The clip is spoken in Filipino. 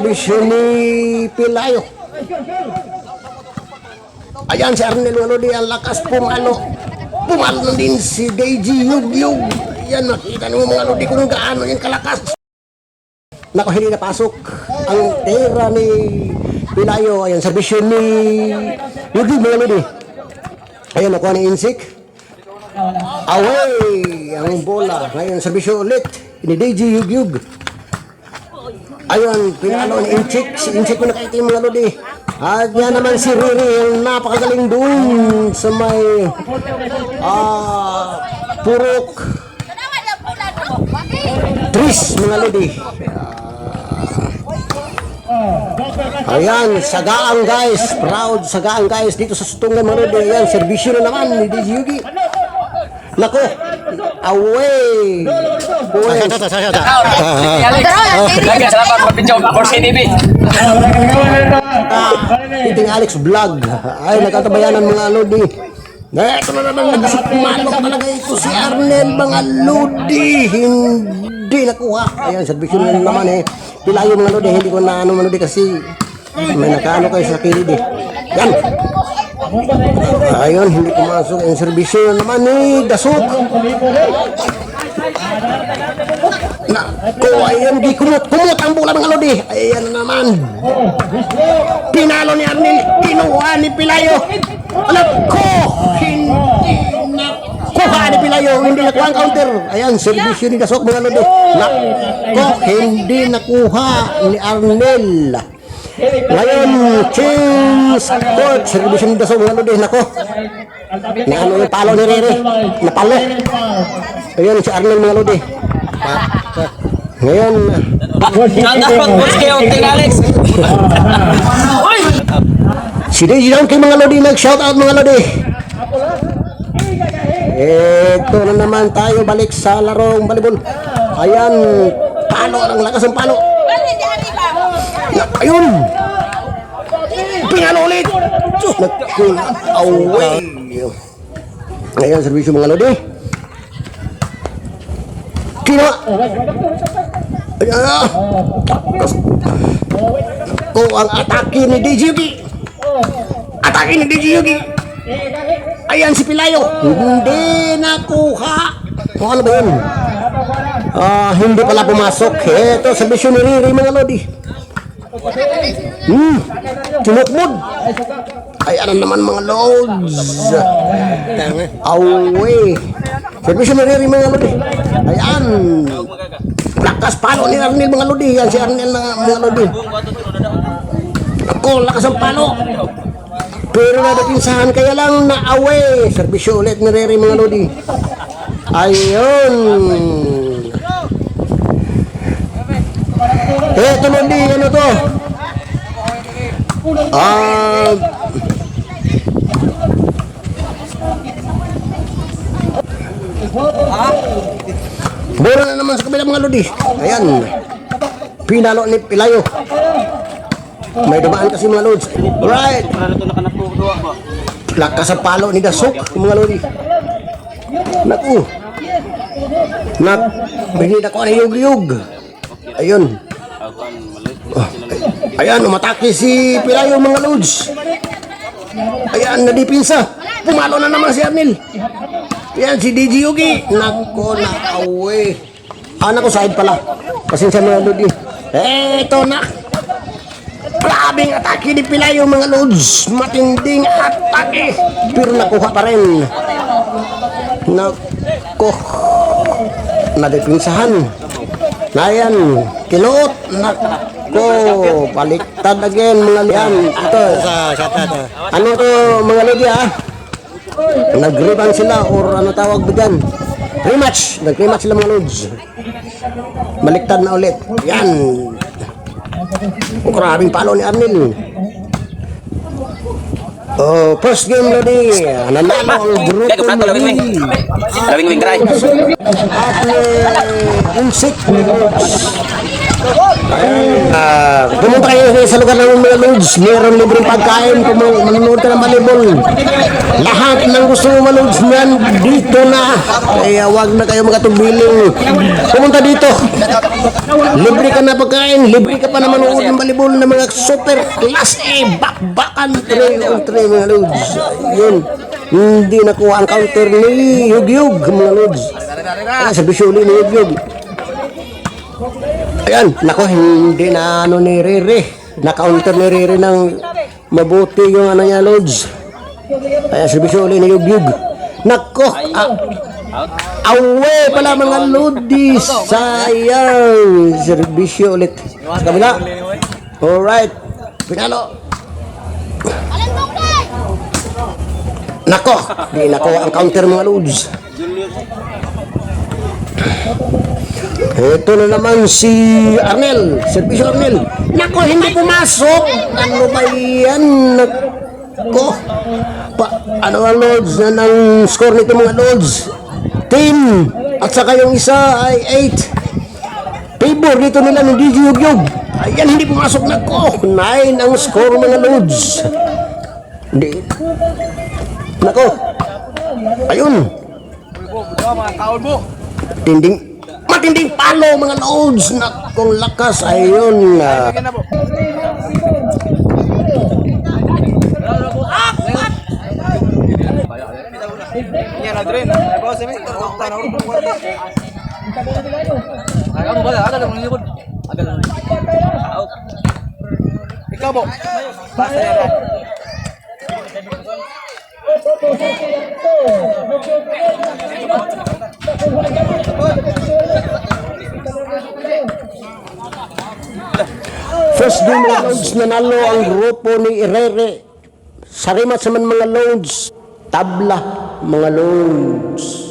serbisyo ni Pilayo. Ayan si Arnel mga lodi, ang lakas pumalo. Pumalo din si Deji Yugyug. Ayan, makita niyo mga lodi kung gaano yan kalakas. Nako, hindi napasok ang tera ni Pilayo. Ayan, serbisyo ni Yugyug mga lodi. Ayan, nakuha ni Insik. Away ang bola. Ngayon, serbisyo ulit ni Deji Yugyug. Ayun, pinalo ni Insik. Si Insik ko nakaitim mga lodi. At yan naman si Riri, napakagaling doon sa may purok Tris mga lodi. Ayan, sagaan guys, proud sagaan guys dito sa Sutungan mga lodi. Ayan, serbisyo na naman ni DJ Yugi. Nako, away. Salamat sa video for CDB. Titing Alex Vlog. Ay, nagkatabayanan mga lodi. Ito na naman, nagsimalo talaga ito si Arnel mga lodi. Hindi nakuha. Ayan, servisyon na naman eh. Pilayo mga lodi, hindi ko na ano mga lodi kasi may nakaano kayo sa kilid eh. Yan. Ayun, hindi pumasok ang serbisyo naman ni Dasok. Naku, ayan, di kumot ang bola mga lodi. Ayan naman. Pinalo ni Arnel, kinuha ni Pilayo. Naku, hindi nakuha ni Pilayo, hindi nakuha ang counter. Ayan, serbisyo ni Dasok mga lodi. Naku, hindi nakuha ni Arnel. Ngayon, change court. Serbisyo ni Dasok mga lodi. Nako, na ano yung palo ni Rere, napalo. Ayun si Arnel mga lodi. Ngayon si Deji down kay mga lodi, nag shout out mga lodi. Ito na naman tayo, balik sa larong volleyball. Ayan, palo, ang lakas ng palo. Ayun, pinalo ulit. Away. Ngayon, servisyo mga lodi. Kina. Ayan. Kung ang atake ni DJ Yugi. Atake ni DJ Yugi. Ayan si Pilayo. Hindi nakuha. O ano ba yun? Hindi pala pumasok. Ito, servisyo ni Riri mga lodi. Tinukmod. Ay, ano naman mga loads. Away. Servisyo ni Riri mga lodi. Ayan. Lakas palo ni Arnel mga lodi. Yan si Arnel na mga lodi. Ako, lakas ang palo. Pero nadapinsahan kaya lang na away. Servisyo ulit ni Riri mga lodi. Ayun. Eto lodi, ano to? Bola na naman sa kabila mga lodi. Ayan, pinalo ni Pilayo. May dumaan kasi mga lods. Alright, lakas sa palo ni Dasok mga lodi. Naku, bigyan ako ng yug-yug. Ayun. Ayan, umatake si Pilayo mga lods. Ayan, nadipinsa. Pumalo na naman si Arnel. Yan si DJ Yugi. Nako, na-away. Nako, side pala. Pasensya mga lodi. Eto na. Grabing atake ni Pilayo mga lods. Matinding atake. Pero nakuha pa rin. Nako, nadipinsahan. Ayan, kinuot. Nako, baliktad again mga lodi. Yan, ito. Ano to mga lodi nag-rebound sila or ano tawag ba dyan? Rematch. Nag-rematch sila mga lods. Baliktad na ulit. Yan. Maraming palo ni Arnel. First game lodi. Nanalo ang grupo lodi. At Insik. Pumunta kayo sa lugar ng mga lods, meron libreng pagkain kung manonood ka ng volleyball. Lahat ng gusto mo manood niyan, dito na. Kaya wag na kayo magatubiling. Pumunta dito. Libre ka na pagkain, libre ka pa na manood ng volleyball ng mga super class A, bakbakan 3-on-3 mga lods. Yun. Hindi nakuha ang counter ni Yugyug mga lods. Kaya sa Bisuli ni Yugyug. Ayan, nako, hindi na ano ni Riri. Na-counter ni Riri ng mabuti yung ano niya, Lods. Kaya servisyo ulit ni Yugyug. Nako, awe pala mga Lodis. Sayang. Servisyo ulit. Sa kabila. Alright. Pinalo. Nako, di nako ang counter mga Lods. Ito na naman si Arnel, servisyo Arnel. Nako, hindi pumasok. Ano ba yan? Nako. Ano ang Lods na ng score nito mga Lods? 10. At saka yung isa ay 8. Favor dito nila ng DJ Yugyug. Ayan, hindi pumasok. Nako, 9 ang score mga Lods. Hindi. Nako. Ayun. Matinding palo mga Lods na kung lakas ayun Ikaw po. first game mga Lods, nanalo ang grupo ni Irere. Sarimat sa man mga Lods, tabla mga Lods.